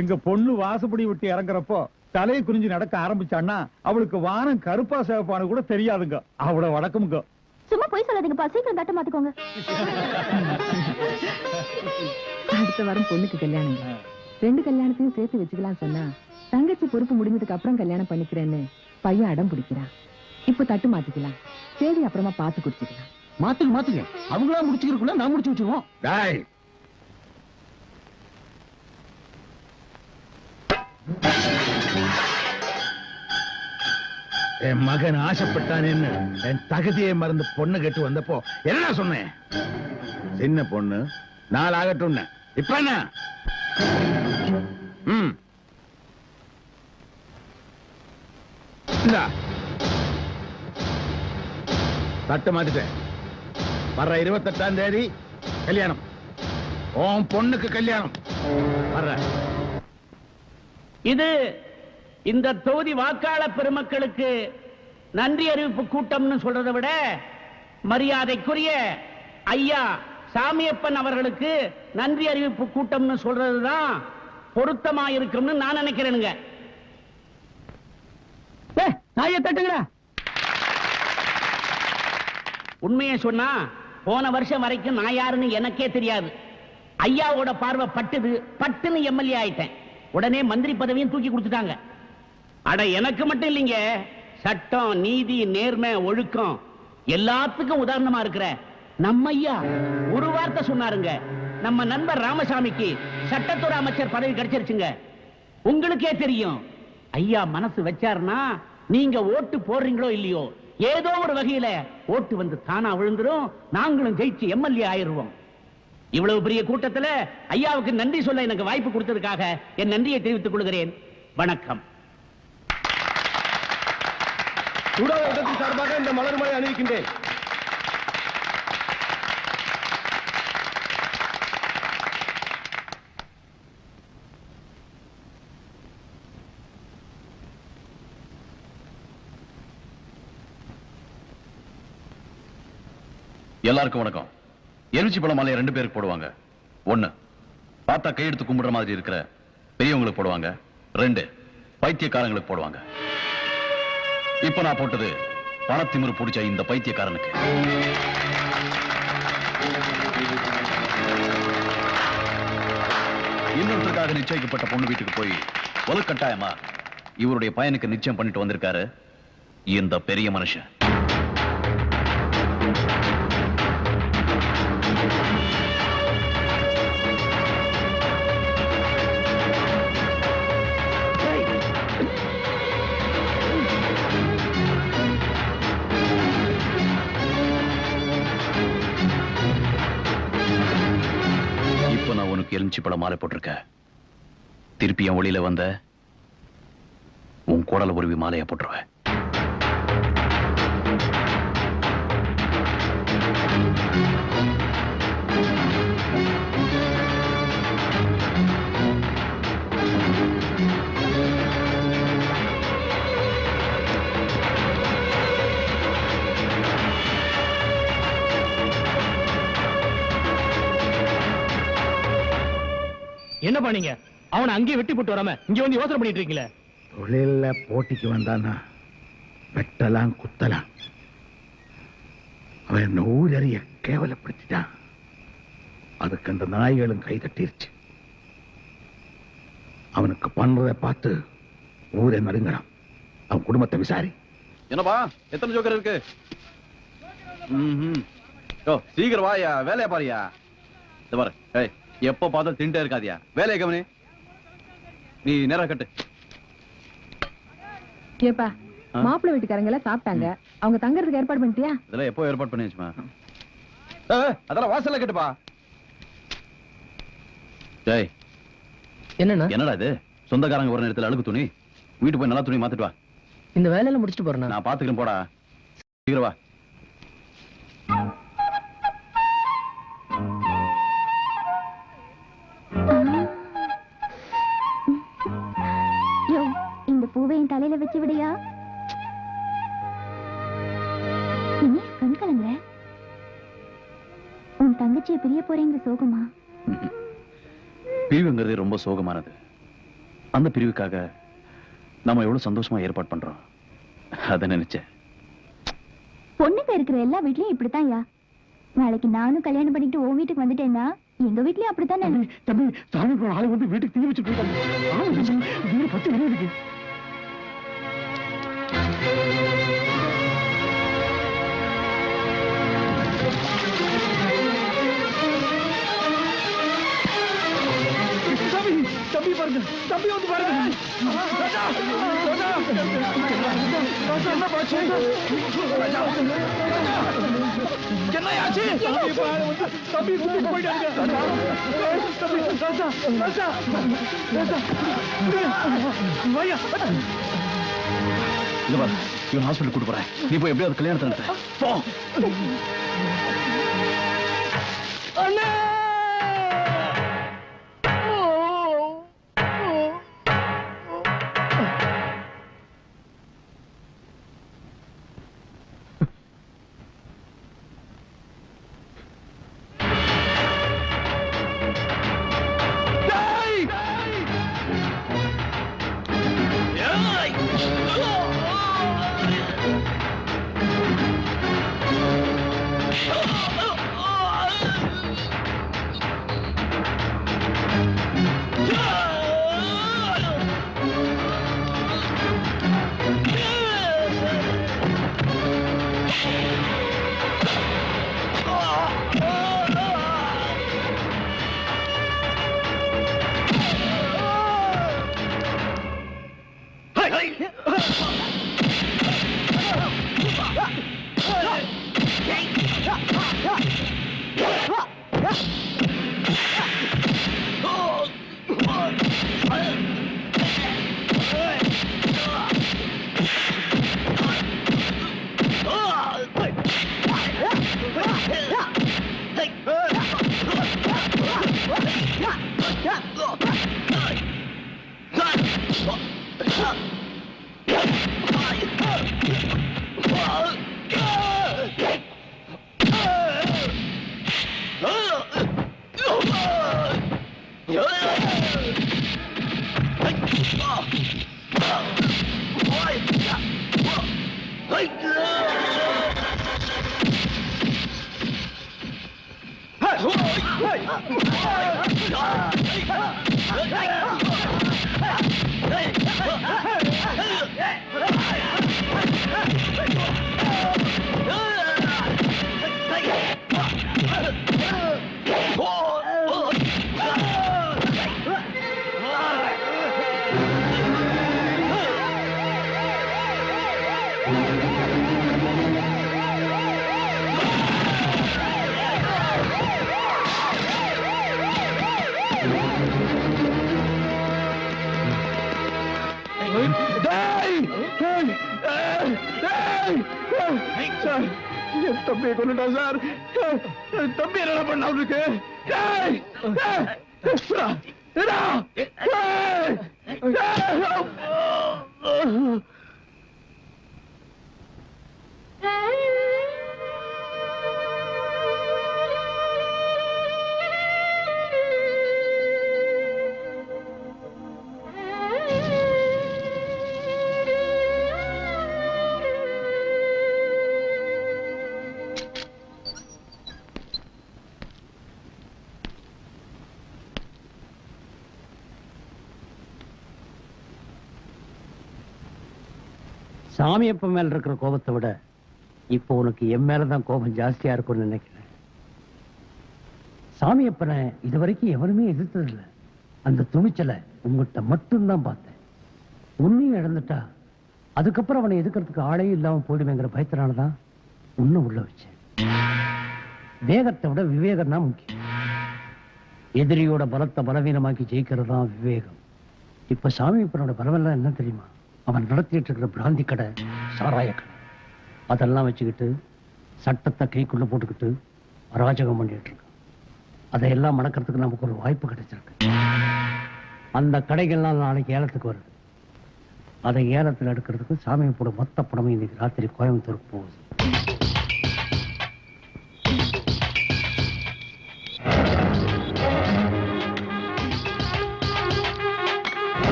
எங்க பொண்ணு வாசப்படி விட்டு இறங்குறப்போ தலையை குறிஞ்சு நடக்க ஆரம்பிச்சான்னா அவளுக்கு வானம் கருப்பா சேவப்பானு கூட தெரியாதுங்க. அவ்வளவு வழக்கமுங்க. சும்மா போய் சொல்லாதீங்கப்பா, சீக்கிரம் தட்ட மாத்திக்கோங்க. அடுத்த வாரம் பொண்ணுக்கு கல்யாணம். 2 கல்யாணத்தையும் சேர்த்து வச்சுக்கலாம் சொன்னா தங்கச்சி பொறுப்பு முடிஞ்சதுக்கு அப்புறம் கல்யாணம் பண்ணிக்கிறேன்னு பையன் அடம் பிடிக்கிறான். இப்ப தட்டு மாத்திக்கலாம், தேடி அப்புறமா பார்த்து குடிச்சுக்கலாம். மாத்துங்க அவங்களா முடிச்சுக்கிறக்குள்ள நான் முடிச்சு வச்சிருவோம். என் மகன் ஆசைப்பட்டானேன்னு என் தகுதியை மறந்து பொண்ணு கேட்டு வந்தப்போ என்ன சொன்னேன்? சின்ன பொண்ணு 4 ஆகட்டும். இப்ப என்ன? தட்டு மாத்திட்டேன். வர்ற 28ஆம் தேதி கல்யாணம். உன் பொண்ணுக்கு கல்யாணம். வர்ற இது இந்த தொகுதி வாக்காளர் பெருமக்களுக்கு நன்றி அறிவிப்பு கூட்டம்னு சொல்றதை விட மரியாதைக்குரிய ஐயா சாமியப்பன் அவர்களுக்கு நன்றி அறிவிப்பு கூட்டம்னு சொல்றதுதான் பொருத்தமா இருக்கும்னு நான் நினைக்கிறேனுங்க. உண்மையை சொன்னா போன வருஷம் வரைக்கும் நான் யாருன்னு எனக்கே தெரியாது. ஐயாவோட பார்வை பட்டுன்னு எம்எல்ஏ ஆயிட்டேன். உடனே மந்திரி பதவியும் தூக்கி கொடுத்துட்டாங்க. அட எனக்கு மட்டும் இல்லைங்க, சட்டம் நீதி நேர்மை ஒழுக்கம் எல்லாத்துக்கும் உதாரணமா இருக்கிற நம்ம ஐயா ஒரு வார்த்தை சொன்னாருங்க. நம்ம நண்பர் ராமசாமிக்கு சட்டத்துறை அமைச்சர் பதவி கிடைச்சிருச்சுங்க. உங்களுக்கே தெரியும், ஐயா மனசு வச்சாருன்னா நீங்க ஓட்டு போடுறீங்களோ இல்லையோ ஏதோ ஒரு வகையில ஓட்டு வந்து தானா விழுந்துரும். நாங்களும் ஜெயிச்சு எம்எல்ஏ ஆயிருவோம். இவ்வளவு பெரிய கூட்டத்துல ஐயாவுக்கு நன்றி சொல்ல எனக்கு வாய்ப்பு கொடுத்ததுக்காக என் நன்றியை தெரிவித்துக் கொள்கிறேன். வணக்கம். சார்பாக இந்த மலர் மலை அணிவிக்கின்றேன். எல்லாருக்கும் வணக்கம். எலுமிச்சி பழ மாலையை 2 பேருக்கு போடுவாங்க. 1 பார்த்தா கையெடுத்து கும்பிடுற மாதிரி இருக்கிற பெரியவங்களுக்கு போடுவாங்க. 2 பைத்தியக்காரங்களுக்கு போடுவாங்க. இப்ப நான் போட்டது பணத்திமிரு பிடிச்ச இந்த பைத்தியக்காரனுக்கு. இன்னொருத்தருக்காக நிச்சயிக்கப்பட்ட பொண்ணு வீட்டுக்கு போய் வலுக்கட்டாயமா இவருடைய பையனுக்கு நிச்சயம் பண்ணிட்டு வந்திருக்காரு இந்த பெரிய மனுஷன். எலுமிச்சி பழ மாலை போட்டிருக்க. திருப்பி என் ஒளியில வந்த உன் குடல உருவி மாலையா போட்டுருவேன். என்ன பண்ணீங்க? அவனை அங்கேயே வெட்டி போட்டு வராம இங்க வந்து யோசனை பண்ணிட்டு இருக்கீங்களே. தொழில போட்டிக்கு வந்தானா வெட்டலாம் குத்தலாம். அவன் ஊரறிய கேவலப்படுத்திட்டான். அதுக்கு அந்த நாய்களும் கை தட்டிருச்சு. அவனுக்கு பண்றதை பார்த்து ஊரை நடுங்கலாம். அவன் குடும்பத்தை விசாரி. என்னப்பா எத்தனை ஜோக்கர் இருக்கு? சீக்கிரம் வாயா, வேலையா பாரியா. பாரு, எப்ப பார்த்தா திண்டே இருக்காதியா, வேலையை கவனி. நீ நேரா கட்டு. கேப்பா, மாப்பிள்ளை வீட்டுக்காரங்க எல்லாம் சாப்பிட்டாங்க. அவங்க தங்கறதுக்கு ஏற்பாடு பண்ணிட்டியா? இதெல்லாம் எப்போ ஏற்பாடு பண்ணியாச்சுமா? அதெல்லாம் வாசல்ல கட்டுப்பா. ஜெய், என்னடா இது? சொந்தக்காரங்க ஒரு நேரத்தில் அழுக்கு துணி, வீட்டு போய் நல்லா துணி மாத்திட்டு வா. இந்த வேலையில முடிச்சுட்டு போறேன். நான் பாத்துக்கிறேன், போடா சீக்கிரம் வா. இந்த பூவை என் தலையில வச்சு விடையா? கண் கலங்குற? உன் தங்கச்சியை பிரிய போறேங்கிற சோகமா? பிரிவுங்கிறது ரொம்ப சோகமானது. அந்த பிரிவுக்காக நாம எவ்வளவு சந்தோஷமா ஏற்பாடு பண்றோம் அதை நினைச்சேன். பொண்ணுங்க இருக்கிற எல்லா வீட்லயும் இப்படித்தான்யா. நாளைக்கு நானும் கல்யாணம் பண்ணிட்டு உன் வீட்டுக்கு வந்துட்டேன்னா எங்க வீட்லயும் அப்படித்தான். தம்பி சாமி போன ஆளு வந்து வீட்டுக்கு தீ வச்சுட்டு இருக்காங்க. வீடு பத்தி வெளியே இருக்கு. தம்பி பாருங்க, தம்பி வந்து பாருங்க. என்னையாச்சு? தம்பி கூட்டிட்டு போயிட்டாங்க. இவன் ஹாஸ்பிட்டல் கூட்டு போறேன். நீ போய் எப்படியாவது கல்யாணத்தை நடத்த போ. தம்பி கொண்டுட்டா சார். தம்பி என்ன பண்ண அவருக்கு? சாமியப்ப மேல இருக்கிற கோபத்தை விட இப்போ உனக்கு என் மேலதான் கோபம் ஜாஸ்தியா இருக்கும்னு நினைக்கிறேன். சாமியப்பனை இதுவரைக்கும் எவருமே எதிர்த்ததில்லை. அந்த துணிச்சலை உங்ககிட்ட மட்டும்தான் பார்த்தேன். உன்னையும் இழந்துட்டா அதுக்கப்புறம் அவனை எதிர்க்கிறதுக்கு ஆளே இல்லாம போயிடுவேங்கிற பயத்தினாலதான் உன்னை உள்ள வச்சேன். வேகத்தை விட விவேகம் தான் முக்கியம். எதிரியோட பலத்தை பலவீனமாக்கி ஜெயிக்கிறது தான் விவேகம். இப்ப சாமியப்பனோட பலமெல்லாம் என்ன தெரியுமா? அவன் நடத்திட்டு இருக்கிற பிராந்தி கடை, சாராய கடை, அதெல்லாம் வச்சுக்கிட்டு சட்டத்தை கைக்குள்ள போட்டுக்கிட்டு அராஜகம் பண்ணிட்டு இருக்கான். அதையெல்லாம் மடக்கிறதுக்கு நமக்கு ஒரு வாய்ப்பு கிடைச்சிருக்கு. அந்த கடைகள்லாம் நாளைக்கு ஏலத்துக்கு வருது. அதை ஏலத்தில் எடுக்கிறதுக்கு சாமியப்போட மொத்த பணமும் இன்னைக்கு ராத்திரி கோயம்புத்தூருக்கு போகுது.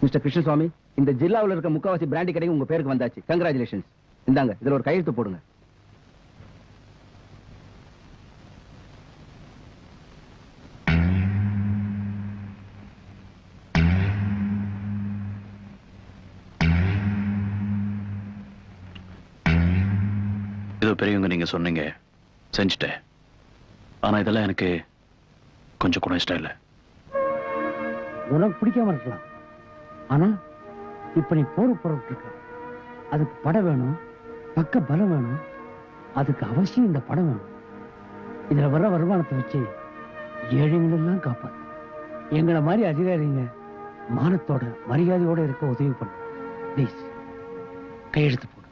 மிஸ்டர் கிருஷ்ணசுவாமி, இந்த ஜில்லாவில் இருக்க முக்காவாசி பிராண்டி கடையும் உங்க பேருக்கு வந்தாச்சு. கங்க்ராச்சுலேஷன்ஸ். இந்தாங்க, இதுல ஒரு கையெழுத்து போடுங்க. ஏதோ பெரியவங்க நீங்க சொன்னீங்க, செஞ்சுட்டேன். ஆனா இதெல்லாம் எனக்கு கொஞ்சம் கூட இஷ்டம் இல்லை. உனக்கு பிடிக்காம இருக்கலாம், ஆனா இப்ப நீ போர் புறப்பட்டு இருக்க. அதுக்கு படம் வேணும், பக்க பலம் வேணும். அதுக்கு அவசியம் இந்த படம் வேணும். இதுல வர்ற வருமானத்தை வச்சு ஏழைங்களெல்லாம் காப்பாத்து. எங்களை மாதிரி அதிகாரிங்க மானத்தோட மரியாதையோட இருக்க உதவி பண்ணு. ப்ளீஸ் கையெழுத்து போடு.